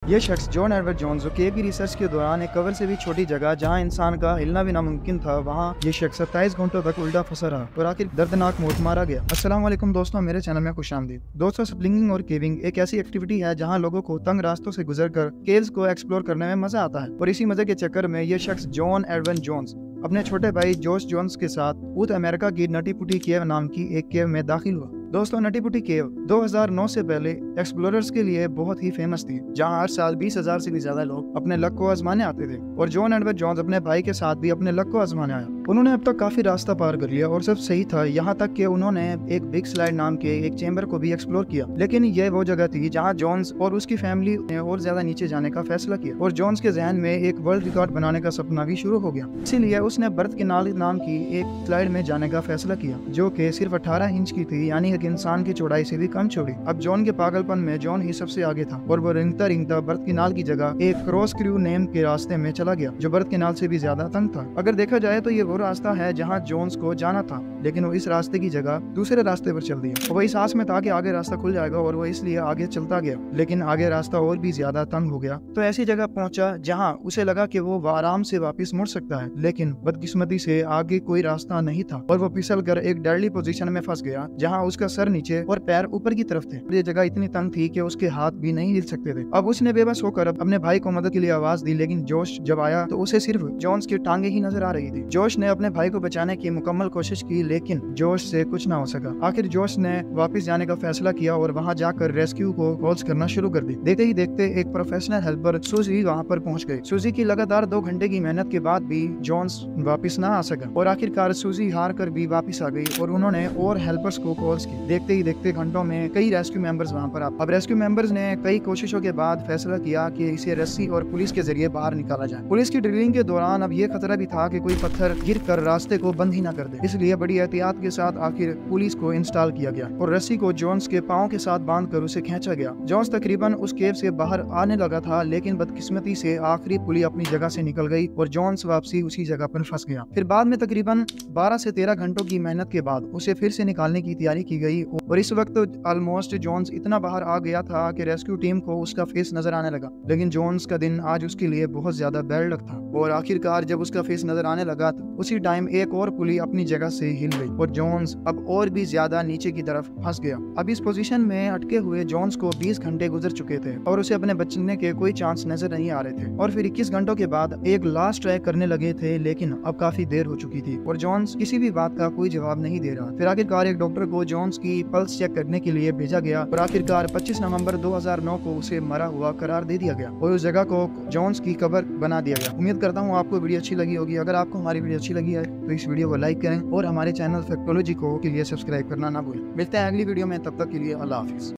ये शख्स John Edward Jones जो केव की रिसर्च के दौरान एक कवर से भी छोटी जगह जहां इंसान का हिलना भी नामुमकिन था, वहां ये शख्स 27 घंटों तक उल्टा फंसा रहा और आखिर दर्दनाक मौत मारा गया। अस्सलाम वालेकुम दोस्तों, मेरे चैनल में खुशामदीद। दोस्तों, स्प्लिंगिंग और केविंग एक ऐसी एक्टिविटी है जहां लोगों को तंग रास्तों से गुजरकर केव्स को एक्सप्लोर करने में मजा आता है और इसी मजे के चक्कर में ये शख्स जॉन एडवर्ड जोन्स अपने छोटे भाई जोश जोन्स के साथ उत्तर अमेरिका की नटी पुटी केव नाम की एक केव में दाखिल हुआ। दोस्तों, नटी पुटी केव 2009 से पहले एक्सप्लोरर्स के लिए बहुत ही फेमस थी, जहां हर साल 20,000 से भी ज्यादा लोग अपने लक को आजमाने आते थे और जॉन एडवर्ड जोन्स अपने भाई के साथ भी अपने लक को आजमाने आया। उन्होंने अब तक काफी रास्ता पार कर लिया और सब सही था, यहाँ तक कि उन्होंने एक बिग स्लाइड नाम के एक चेंबर को भी एक्सप्लोर किया। लेकिन यह वो जगह थी जहाँ जोन्स और उसकी फैमिली ने और ज्यादा नीचे जाने का फैसला किया और जोन्स के जहन में एक वर्ल्ड रिकॉर्ड बनाने का सपना भी शुरू हो गया। इसीलिए उसने बर्थ केनाल नाम की एक स्लाइड में जाने का फैसला किया, जो कि सिर्फ 18 इंच की थी, यानी एक इंसान की चौड़ाई से भी कम चौड़ी। अब जॉन के पागलपन में जॉन ही सबसे आगे था और वो रिंगता रिंगता बर्थ केनाल की जगह एक क्रॉस क्रू नेम के रास्ते में चला गया, जो बर्थ केनाल से भी ज्यादा तंग था। अगर देखा जाए तो ये वो रास्ता है जहाँ जोन्स को जाना था, लेकिन वो इस रास्ते की जगह दूसरे रास्ते पर चल दिया। वो इस आस में था कि आगे रास्ता खुल जाएगा और वो इसलिए आगे चलता गया, लेकिन आगे रास्ता और भी ज्यादा तंग हो गया। तो ऐसी जगह पहुंचा जहाँ उसे लगा कि वो आराम से वापस मुड़ सकता है, लेकिन बदकिस्मती से आगे कोई रास्ता नहीं था और वो फिसल कर एक डेडली पोजीशन में फंस गया, जहाँ उसका सर नीचे और पैर ऊपर की तरफ थे। ये जगह इतनी तंग थी कि उसके हाथ भी नहीं हिल सकते थे। अब उसने बेबस होकर अपने भाई को मदद के लिए आवाज दी, लेकिन जोश जब आया तो उसे सिर्फ जोन्स की टांगे ही नजर आ रही थी। जोश ने अपने भाई को बचाने की मुकम्मल कोशिश की, लेकिन जोश से कुछ ना हो सका। आखिर जोश ने वापस जाने का फैसला किया और वहां जाकर रेस्क्यू को कॉल्स करना शुरू कर दी। देखते ही देखते एक प्रोफेशनल हेल्पर सूजी वहां पर पहुंच गई। सूजी की लगातार 2 घंटे की मेहनत के बाद भी जोन्स वापस ना आ सका और आखिरकार सूजी हार कर भी वापस आ गई और उन्होंने और हेल्पर्स को कॉल्स की। देखते ही देखते घंटों में कई रेस्क्यू मेंबर्स वहां पर अब रेस्क्यू मेंबर्स ने कई कोशिशों के बाद फैसला किया कि इसे रस्सी और पुलिस के जरिए बाहर निकाला जाए। पुलिस की ड्रिलिंग के दौरान अब ये खतरा भी था कि कोई पत्थर गिर कर रास्ते को बंद ही ना कर दे, इसलिए बड़ी एहतियात के साथ आखिर पुलिस को इंस्टॉल किया गया और रस्सी को जोन्स के पाँव के साथ बांध कर उसे खींचा गया। जोन्स तकरीबन उस केव से बाहर आने लगा था, लेकिन बदकिस्मती से आखिरी पुली अपनी जगह से निकल गई और जोन्स वापसी उसी जगह पर फंस गया। फिर बाद में तकरीबन 12 से 13 घंटों की मेहनत के बाद उसे फिर से निकालने की तैयारी की गई और इस वक्त ऑलमोस्ट जोन्स इतना बाहर आ गया था कि रेस्क्यू टीम को उसका फेस नजर आने लगा। लेकिन जोन्स का दिन आज उसके लिए बहुत ज्यादा बैड लक था और आखिरकार जब उसका फेस नजर आने लगा तो उसी टाइम एक और पुली अपनी जगह से हिल गई और जोन्स अब और भी ज्यादा नीचे की तरफ फंस गया। अब इस पोजीशन में अटके हुए जोन्स को 20 घंटे गुजर चुके थे और उसे अपने बचने के कोई चांस नजर नहीं आ रहे थे और फिर 21 घंटों के बाद एक लास्ट ट्राई करने लगे थे, लेकिन अब काफी देर हो चुकी थी और जोन्स किसी भी बात का कोई जवाब नहीं दे रहा। फिर आखिरकार एक डॉक्टर को जोन्स की पल्स चेक करने के लिए भेजा गया और आखिरकार 25 नवंबर 2009 को उसे मरा हुआ करार दे दिया गया और उस जगह को जोन्स की कब्र बना दिया गया। उम्मीद करता हूँ आपको वीडियो अच्छी लगी होगी। अगर आपको हमारी वीडियो अच्छी लगी है तो इस वीडियो को लाइक करें और हमारे चैनल फैक्टोलॉजी को के लिए सब्सक्राइब करना ना भूलें। मिलते हैं अगली वीडियो में, तब तक के लिए अल्लाह हाफिज।